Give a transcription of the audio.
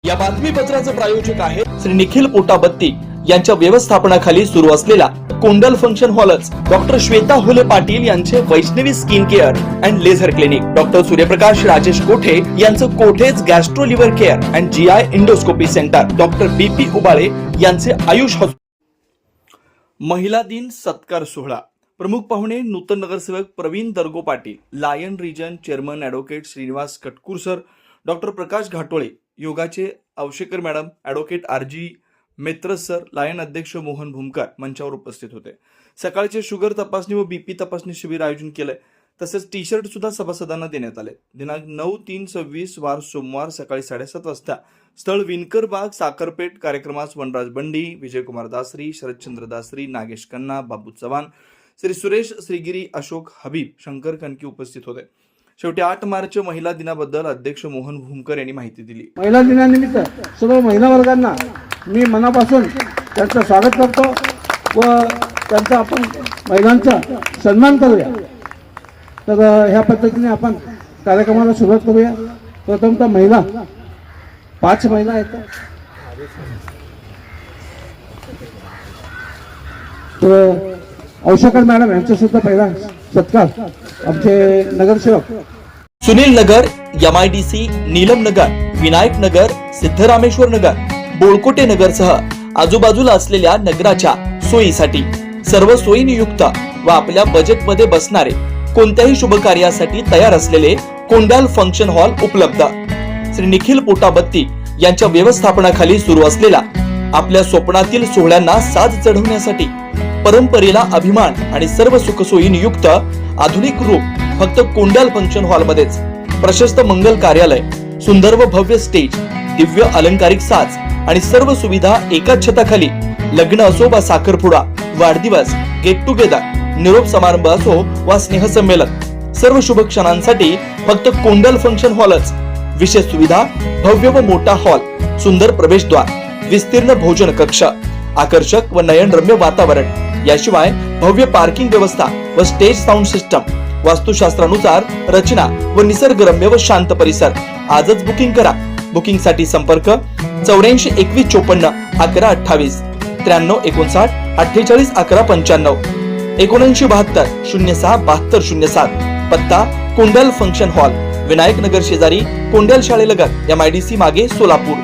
या बातमीपत्राचे प्रायोजक आहे श्री निखिल पोटाबत्ती यांच्या व्यवस्थापनाखाली सुरू असलेला कोंडल फंक्शन हॉलच डॉक्टर श्वेता हुले पाटील यांचे Vaishnavi skin care and laser clinic, doctor Suryaprakash Rajesh Kothe यांचं Kothe's gastro liver care and GI endoscopy centre, doctor BP Ubale यांचे आयुष हॉस्पिटल। महिला दिन सत्कार सोहळा प्रमुख पाहुणे नूतन नगरसेवक Pravin Dargo Patil, lion region chairman advocate Shrinivas Katkur sir, doctor Prakash Ghatole, योगाचे Avashekar madam, advocate RG Metras sir, lion अध्यक्ष मोहन भूमकर मंचावर उपस्थित होते। सकाळचे शुगर तपासणी व BP तपासणी शिबिर आयोजन केले, तसेच टी-शर्ट सुद्धा सभासदांना देण्यात आले। दिनांक 9/3/26 वार सोमवार सकाळी 7:30 वाजता स्थळ विनकर बाग साखरपेठ। कार्यक्रमास वनराज बंडी, विजयकुमार दासरी, शरदचंद्र दासरी, नागेश कन्ना, बाबू चव्हाण, श्री सुरेश श्रीगिरी, अशोक हबीब, शंकर कनकी उपस्थित होते। शेवटी 8 मार्च महिला दिनाबद्दल अध्यक्ष मोहन भूमकर यांनी माहिती दिली। महिला दिनानिमित्त सर्व महिला वर्गांना मी मनापासून त्यांचं स्वागत करतो व त्यांचा आपण महिलांचा सन्मान करूया। तर ह्या पद्धतीने आपण कार्यक्रमाला सुरुवात करूया। प्रथमतः महिला 5 महिला आहेत, तर अवशेकर मॅडम यांचा सुद्धा पहिला सत्कार आमचे नगरसेवक सुनील नगर, MIDC, नीलम नगर, विनायक नगर, सिद्धरामेश्वर नगर, बोळकोटे नगरसह आजूबाजूला असलेल्या नगराच्या सोयीसाठी सर्व सोयीनियुक्त व आपल्या बजेटमध्ये बसणारे कोणत्याही शुभ कार्यासाठी तयार असलेले कोंडाल फंक्शन हॉल उपलब्ध। श्री निखिल पोटाबत्ती यांच्या व्यवस्थापनाखाली सुरू असलेला आपल्या स्वप्नातील सोहळ्यांना साज चढवण्यासाठी परंपरेला अभिमान आणि सर्व सुखसोयींयुक्त आधुनिक रूप फक्त कोंडाल फंक्शन हॉल मध्येच। प्रशस्त मंगल कार्यालय, सुंदर व भव्य स्टेज, दिव्य अलंकारिक साज आणि सर्व सुविधा एकाच छताखाली। लग्न असो वा साखरपुडा, वाढदिवस, गेट टुगेदर, निरोप समारंभ असो वा स्नेहसंमेलन, सर्व शुभ क्षणांसाठी फक्त कोंडाल फंक्शन हॉलच। विशेष सुविधा, भव्य व मोठा हॉल, सुंदर प्रवेशद्वार, विस्तीर्ण भोजन कक्ष, आकर्षक व नयनरम्य वातावरण, याशिवाय भव्य पार्किंग व्यवस्था व स्टेज साऊंड सिस्टम, वास्तुशास्त्रानुसार रचना व निसर्गरम्य व शांत परिसर। आजच बुकिंग करा। बुकिंग साठी संपर्क 84 21 54 11 28 93 59 48 11 95 79 72 06 72 07। पत्ता कोंडाल फंक्शन हॉल, विनायक नगर शेजारी, कोंडाल शाळेलगत, MIDC मागे, सोलापूर।